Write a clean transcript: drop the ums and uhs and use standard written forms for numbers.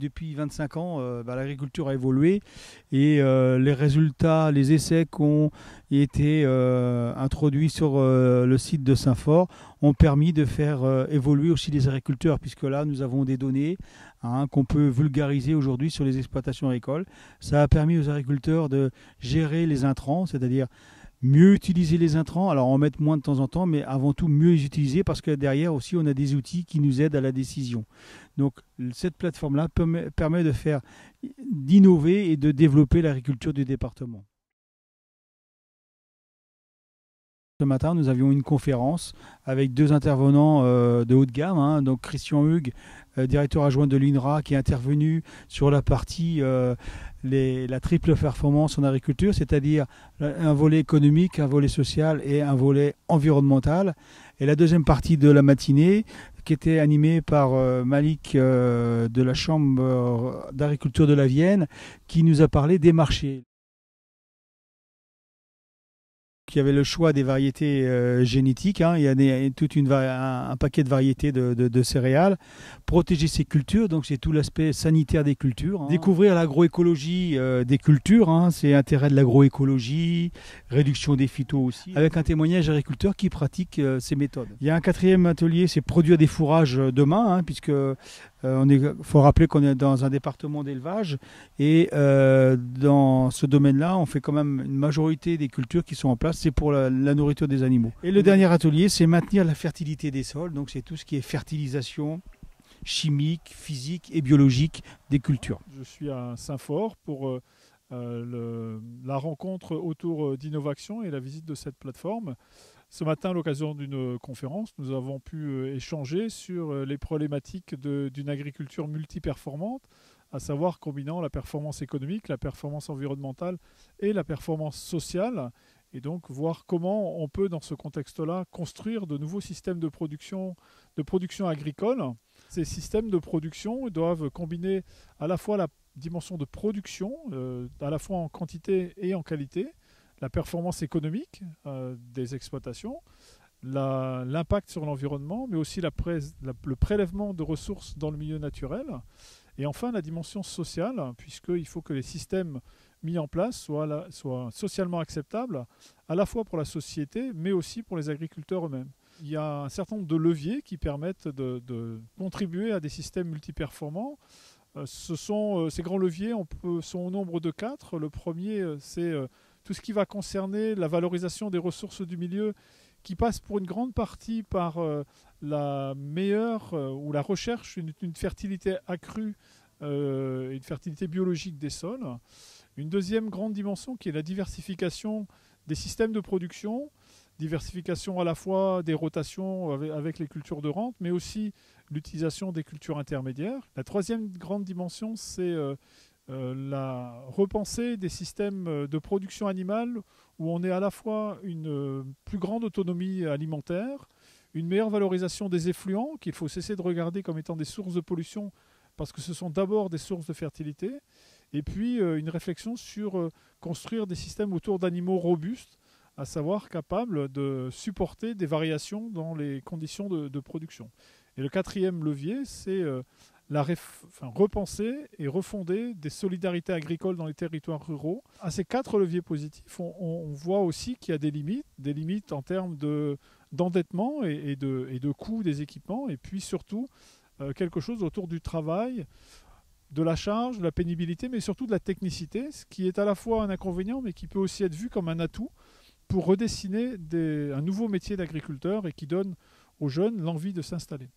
Depuis 25 ans, l'agriculture a évolué et les résultats, les essais qui ont été introduits sur le site de Saint-Fort ont permis de faire évoluer aussi les agriculteurs, puisque là, nous avons des données qu'on peut vulgariser aujourd'hui sur les exploitations agricoles. Ça a permis aux agriculteurs de gérer les intrants, c'est-à-dire mieux utiliser les intrants, alors en mettre moins de temps en temps, mais avant tout mieux les utiliser parce que derrière aussi on a des outils qui nous aident à la décision. Donc cette plateforme-là permet d'innover et de développer l'agriculture du département. Ce matin, nous avions une conférence avec deux intervenants de haut de gamme, donc Christian Hugues, directeur adjoint de l'INRA, qui est intervenu sur la partie la triple performance en agriculture, c'est-à-dire un volet économique, un volet social et un volet environnemental. Et la deuxième partie de la matinée, qui était animée par Malik de la Chambre d'agriculture de la Vienne, qui nous a parlé des marchés. Il y avait le choix des variétés génétiques, il y a un paquet de variétés de céréales, protéger ces cultures, donc c'est tout l'aspect sanitaire des cultures, découvrir l'agroécologie des cultures, c'est l'intérêt de l'agroécologie, réduction des phytos aussi, avec un témoignage d'agriculteurs qui pratiquent ces méthodes. Il y a un quatrième atelier, c'est produire des fourrages demain, puisque faut rappeler qu'on est dans un département d'élevage et dans ce domaine-là, on fait quand même une majorité des cultures qui sont en place, c'est pour la nourriture des animaux. Et le dernier atelier, c'est maintenir la fertilité des sols, donc c'est tout ce qui est fertilisation chimique, physique et biologique des cultures. Je suis à Saint-Fort pour la rencontre autour d'Innovaction et la visite de cette plateforme. Ce matin, à l'occasion d'une conférence, nous avons pu échanger sur les problématiques d'une agriculture multiperformante, à savoir combinant la performance économique, la performance environnementale et la performance sociale, et donc voir comment on peut, dans ce contexte-là, construire de nouveaux systèmes de production agricole. Ces systèmes de production doivent combiner à la fois la dimension de production, à la fois en quantité et en qualité, la performance économique des exploitations, l'impact sur l'environnement, mais aussi le prélèvement de ressources dans le milieu naturel, et enfin la dimension sociale, puisqu'il faut que les systèmes mis en place soient socialement acceptables, à la fois pour la société, mais aussi pour les agriculteurs eux-mêmes. Il y a un certain nombre de leviers qui permettent de contribuer à des systèmes multiperformants. Ces grands leviers sont au nombre de 4. Le premier, c'est tout ce qui va concerner la valorisation des ressources du milieu, qui passe pour une grande partie par la meilleure ou la recherche d'une fertilité accrue, une fertilité biologique des sols. Une deuxième grande dimension qui est la diversification des systèmes de production, diversification à la fois des rotations avec les cultures de rente, mais aussi l'utilisation des cultures intermédiaires. La troisième grande dimension, c'est la repensée des systèmes de production animale où on est à la fois une plus grande autonomie alimentaire, une meilleure valorisation des effluents qu'il faut cesser de regarder comme étant des sources de pollution parce que ce sont d'abord des sources de fertilité, et puis une réflexion sur construire des systèmes autour d'animaux robustes, à savoir capables de supporter des variations dans les conditions de production. Et le quatrième levier, c'est repenser et refonder des solidarités agricoles dans les territoires ruraux. À ces 4 leviers positifs, on voit aussi qu'il y a des limites en termes d'endettement et de coûts des équipements, et puis surtout quelque chose autour du travail, de la charge, de la pénibilité, mais surtout de la technicité, ce qui est à la fois un inconvénient, mais qui peut aussi être vu comme un atout pour redessiner un nouveau métier d'agriculteur et qui donne aux jeunes l'envie de s'installer.